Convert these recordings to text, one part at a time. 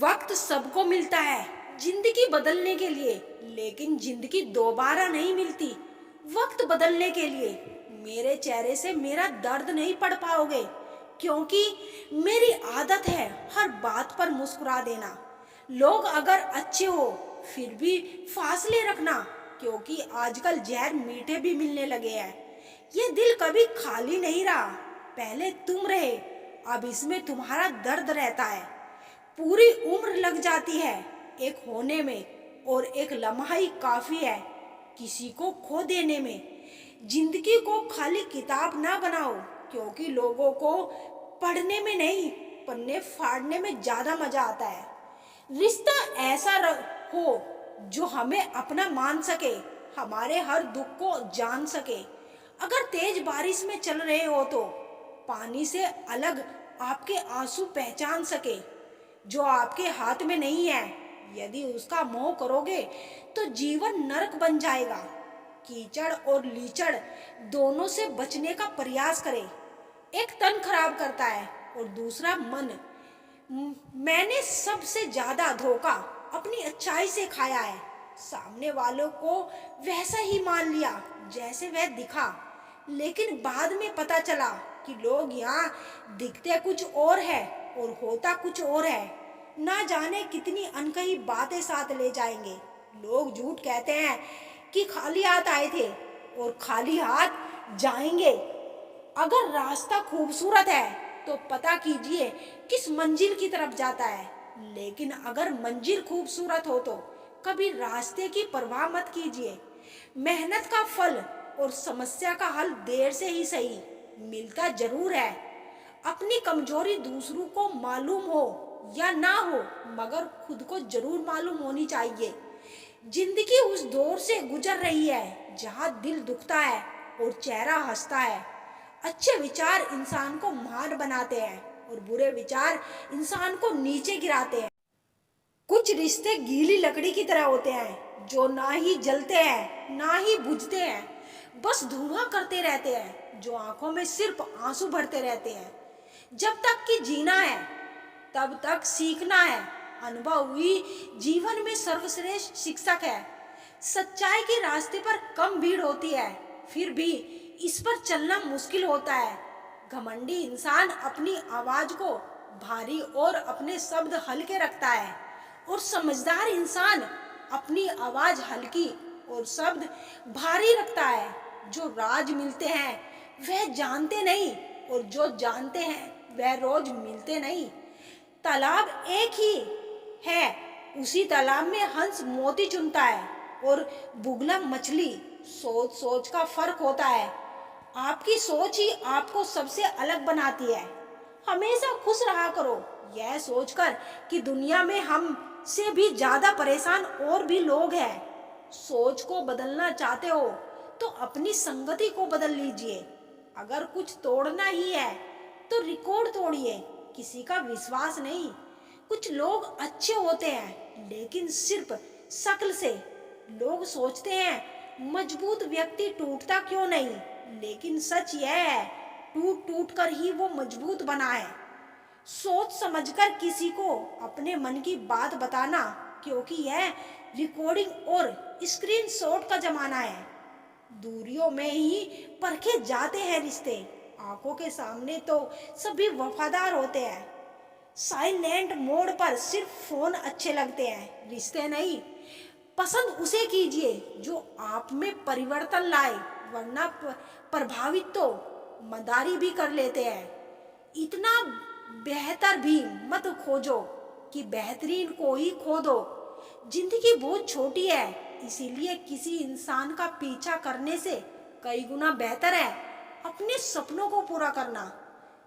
वक्त सबको मिलता है जिंदगी बदलने के लिए, लेकिन जिंदगी दोबारा नहीं मिलती वक्त बदलने के लिए। मेरे चेहरे से मेरा दर्द नहीं पढ़ पाओगे, क्योंकि मेरी आदत है हर बात पर मुस्कुरा देना। लोग अगर अच्छे हो फिर भी फासले रखना, क्योंकि आजकल जहर मीठे भी मिलने लगे हैं। ये दिल कभी खाली नहीं रहा, पहले तुम रहे, अब इसमें तुम्हारा दर्द रहता है। पूरी उम्र लग जाती है एक होने में, और एक लम्हा ही काफी है किसी को खो देने में। जिंदगी को खाली किताब ना बनाओ, क्योंकि लोगों को पढ़ने में नहीं, पन्ने फाड़ने में ज्यादा मजा आता है। रिश्ता ऐसा हो जो हमें अपना मान सके, हमारे हर दुख को जान सके। अगर तेज बारिश में चल रहे हो तो पानी से अलग आपके आंसू पहचान सके, जो आपके हाथ में नहीं है। यदि उसका मोह करोगे तो जीवन नरक बन जाएगा। कीचड़ और लीचड़ दोनों से बचने का प्रयास करें। एक तन खराब करता है और दूसरा मन। मैंने सबसे ज्यादा धोखा अपनी अच्छाई से खाया है। सामने वालों को वैसा ही मान लिया जैसे वह दिखा, लेकिन बाद में पता चला कि लोग यहाँ दिखते कुछ और है और होता कुछ और है। ना जाने कितनी अनकही बातें साथ ले जाएंगे। लोग झूठ कहते हैं कि खाली हाथ आए थे और खाली हाथ जाएंगे। अगर रास्ता खूबसूरत है तो पता कीजिए किस मंजिल की तरफ जाता है, लेकिन अगर मंजिल खूबसूरत हो तो कभी रास्ते की परवाह मत कीजिए। मेहनत का फल और समस्या का हल देर से ही सही मिलता जरूर है। अपनी कमजोरी दूसरों को मालूम हो या ना हो, मगर खुद को जरूर मालूम होनी चाहिए। जिंदगी उस दौर से गुजर रही है जहां दिल दुखता है और चेहरा हंसता है। अच्छे विचार इंसान को महान बनाते हैं और बुरे विचार इंसान को नीचे गिराते हैं। कुछ रिश्ते गीली लकड़ी की तरह होते हैं, जो ना ही जलते हैं ना ही बुझते हैं, बस धुआं करते रहते हैं, जो आंखों में सिर्फ आंसू भरते रहते हैं। जब तक कि जीना है तब तक सीखना है। अनुभव ही जीवन में सर्वश्रेष्ठ शिक्षक है। सच्चाई के रास्ते पर कम भीड़ होती है, फिर भी इस पर चलना मुश्किल होता है। घमंडी इंसान अपनी आवाज को भारी और अपने शब्द हल्के रखता है, और समझदार इंसान अपनी आवाज हल्की और शब्द भारी रखता है। जो राज मिलते हैं वह जानते नहीं, और जो जानते हैं वह रोज मिलते नहीं। तालाब एक ही है, उसी तालाब में हंस मोती चुनता है और बुगला मछली। सोच सोच का फर्क होता है। आपकी सोच ही आपको सबसे अलग बनाती है। हमेशा खुश रहा करो, यह सोचकर कि दुनिया में हम से भी ज्यादा परेशान और भी लोग हैं। सोच को बदलना चाहते हो तो अपनी संगति को बदल लीजिए। अगर कुछ तोड़ना ही है तो रिकॉर्ड तोड़िए, किसी का विश्वास नहीं। कुछ लोग अच्छे होते हैं लेकिन सिर्फ शक्ल से। लोग सोचते हैं मजबूत व्यक्ति टूटता क्यों नहीं, लेकिन सच यह है टूट टूट कर ही वो मजबूत बना है। सोच समझकर किसी को अपने मन की बात बताना, क्योंकि यह रिकॉर्डिंग और स्क्रीनशॉट का जमाना है। दूरियों में ही परखे जाते हैं रिश्ते, आंखों के सामने तो सभी वफादार होते हैं। साइलेंट मोड पर सिर्फ फोन अच्छे लगते हैं, रिश्ते नहीं। पसंद उसे कीजिए जो आप में परिवर्तन लाए, वरना प्रभावित तो मदारी भी कर लेते हैं। इतना बेहतर भी मत खोजो कि बेहतरीन को ही खो दो। जिंदगी बहुत छोटी है, इसीलिए किसी इंसान का पीछा करने से कई गुना बेहतर है अपने सपनों को पूरा करना।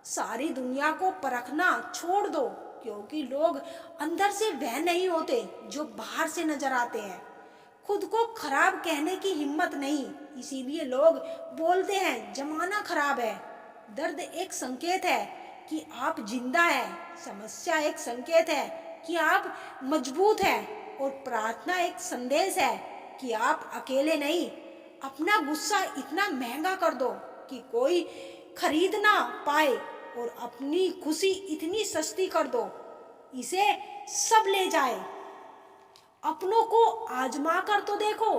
सारी दुनिया को परखना छोड़ दो, क्योंकि लोग अंदर से वह नहीं होते जो बाहर से नजर आते हैं। खुद को खराब कहने की हिम्मत नहीं, इसीलिए लोग बोलते हैं जमाना खराब है। दर्द एक संकेत है कि आप जिंदा हैं, समस्या एक संकेत है कि आप मजबूत हैं, और प्रार्थना एक संदेश है कि आप अकेले नहीं। अपना गुस्सा इतना महंगा कर दो कि कोई खरीद ना पाए, और अपनी खुशी इतनी सस्ती कर दो इसे सब ले जाए। अपनों को आजमा कर तो देखो,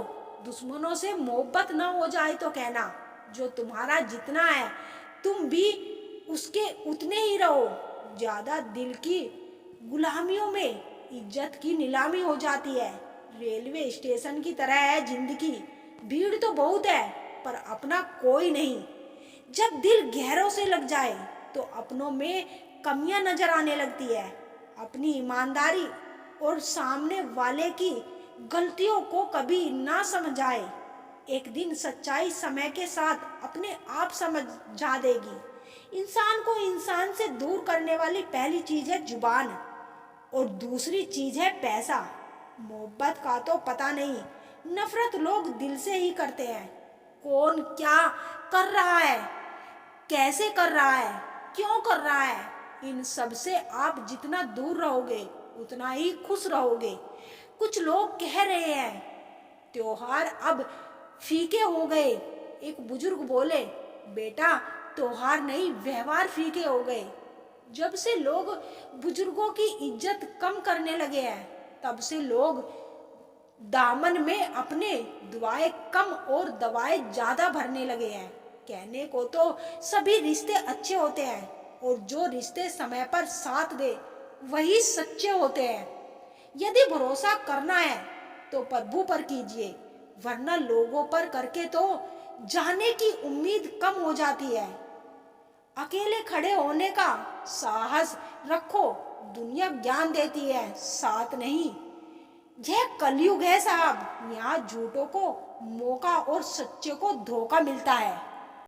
दुश्मनों से मोहब्बत ना हो जाए तो कहना। जो तुम्हारा जितना है तुम भी उसके उतने ही रहो। ज्यादा दिल की गुलामियों में इज्जत की नीलामी हो जाती है। रेलवे स्टेशन की तरह है जिंदगी, भीड़ तो बहुत है पर अपना कोई नहीं। जब दिल गहरों से लग जाए तो अपनों में कमियां नजर आने लगती है। अपनी ईमानदारी और सामने वाले की गलतियों को कभी ना समझाए। एक दिन सच्चाई समय के साथ अपने आप समझ जा देगी। इंसान को इंसान से दूर करने वाली पहली चीज है जुबान और दूसरी चीज है पैसा। मोहब्बत का तो पता नहीं, नफरत लोग दिल से ही करते हैं। कौन क्या कर रहा है, कैसे कर रहा है, क्यों कर रहा है, इन सब से आप जितना दूर रहोगे उतना ही खुश रहोगे। कुछ लोग कह रहे हैं त्योहार अब फीके हो गए। एक बुजुर्ग बोले, बेटा त्योहार नहीं व्यवहार फीके हो गए। जब से लोग बुजुर्गों की इज्जत कम करने लगे हैं तब से लोग दामन में अपने दुआएं कम और दवाएं ज्यादा भरने लगे हैं। कहने को तो सभी रिश्ते अच्छे होते हैं और जो रिश्ते समय पर साथ दे वही सच्चे होते हैं। यदि भरोसा करना है तो प्रभु पर कीजिए, वरना लोगों पर करके तो जाने की उम्मीद कम हो जाती है। अकेले खड़े होने का साहस रखो, दुनिया ज्ञान देती है साथ नहीं। यह कलयुग है साहब, यहाँ झूठों को मौका और सच्चे को धोखा मिलता है।